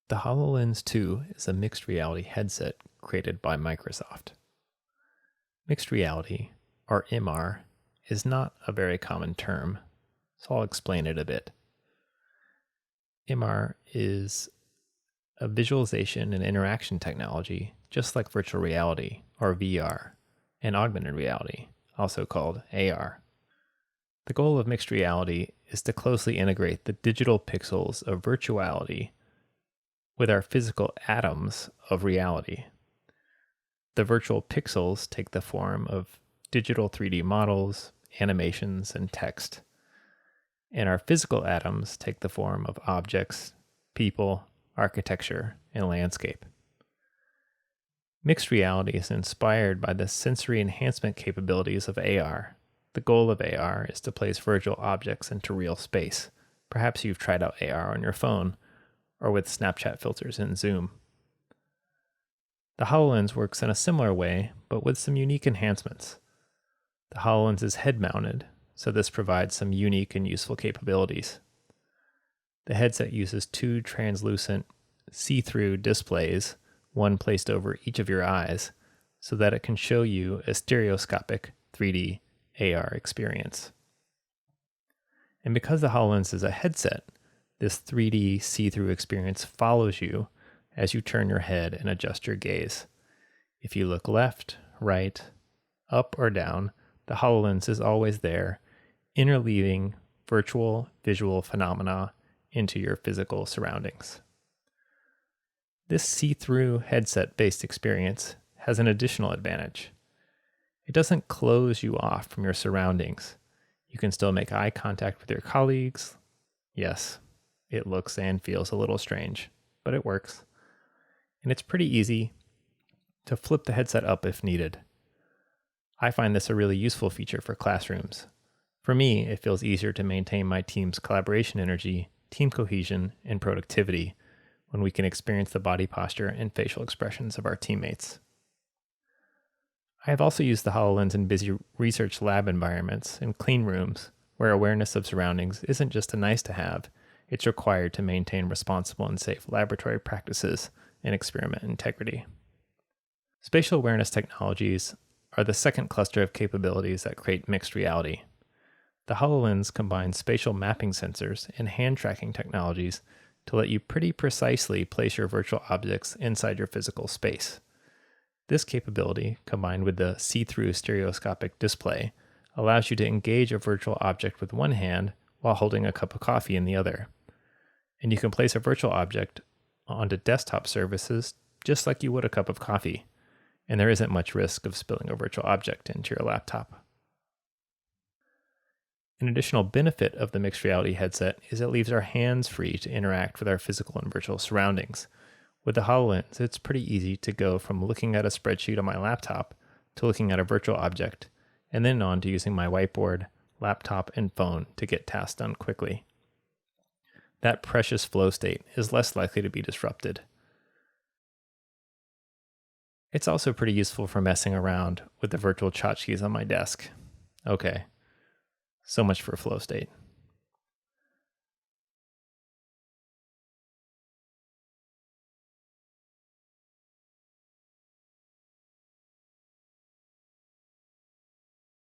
The HoloLens 2 is a mixed reality headset created by Microsoft. Mixed reality, or MR, is not a very common term, so I'll explain it a bit. MR is a visualization and interaction technology, just like virtual reality, or VR, and augmented reality, also called AR. The goal of mixed reality is to closely integrate the digital pixels of virtuality with our physical atoms of reality. The virtual pixels take the form of digital 3D models, animations, and text. And our physical atoms take the form of objects, people, architecture, and landscape. Mixed reality is inspired by the sensory enhancement capabilities of AR. The goal of AR is to place virtual objects into real space. Perhaps you've tried out AR on your phone, or with Snapchat filters in Zoom. The HoloLens works in a similar way, but with some unique enhancements. The HoloLens is head-mounted, so this provides some unique and useful capabilities. The headset uses two translucent, see-through displays, one placed over each of your eyes, so that it can show you a stereoscopic 3D AR experience. And because the HoloLens is a headset, this 3D see-through experience follows you as you turn your head and adjust your gaze. If you look left, right, up, or down, the HoloLens is always there, interleaving virtual visual phenomena into your physical surroundings. This see-through headset-based experience has an additional advantage. It doesn't close you off from your surroundings. You can still make eye contact with your colleagues. Yes, it looks and feels a little strange, but it works. And it's pretty easy to flip the headset up if needed. I find this a really useful feature for classrooms. For me, it feels easier to maintain my team's collaboration energy, team cohesion, and productivity when we can experience the body posture and facial expressions of our teammates. I have also used the HoloLens in busy research lab environments and clean rooms where awareness of surroundings isn't just a nice to have, it's required to maintain responsible and safe laboratory practices and experiment integrity. Spatial awareness technologies are the second cluster of capabilities that create mixed reality. The HoloLens combines spatial mapping sensors and hand tracking technologies to let you pretty precisely place your virtual objects inside your physical space. This capability, combined with the see-through stereoscopic display, allows you to engage a virtual object with one hand while holding a cup of coffee in the other. And you can place a virtual object onto desktop surfaces just like you would a cup of coffee, and there isn't much risk of spilling a virtual object into your laptop. An additional benefit of the mixed reality headset is it leaves our hands free to interact with our physical and virtual surroundings. With the HoloLens, it's pretty easy to go from looking at a spreadsheet on my laptop to looking at a virtual object, and then on to using my whiteboard, laptop, and phone to get tasks done quickly. That precious flow state is less likely to be disrupted. It's also pretty useful for messing around with the virtual tchotchkes on my desk. Okay, so much for flow state.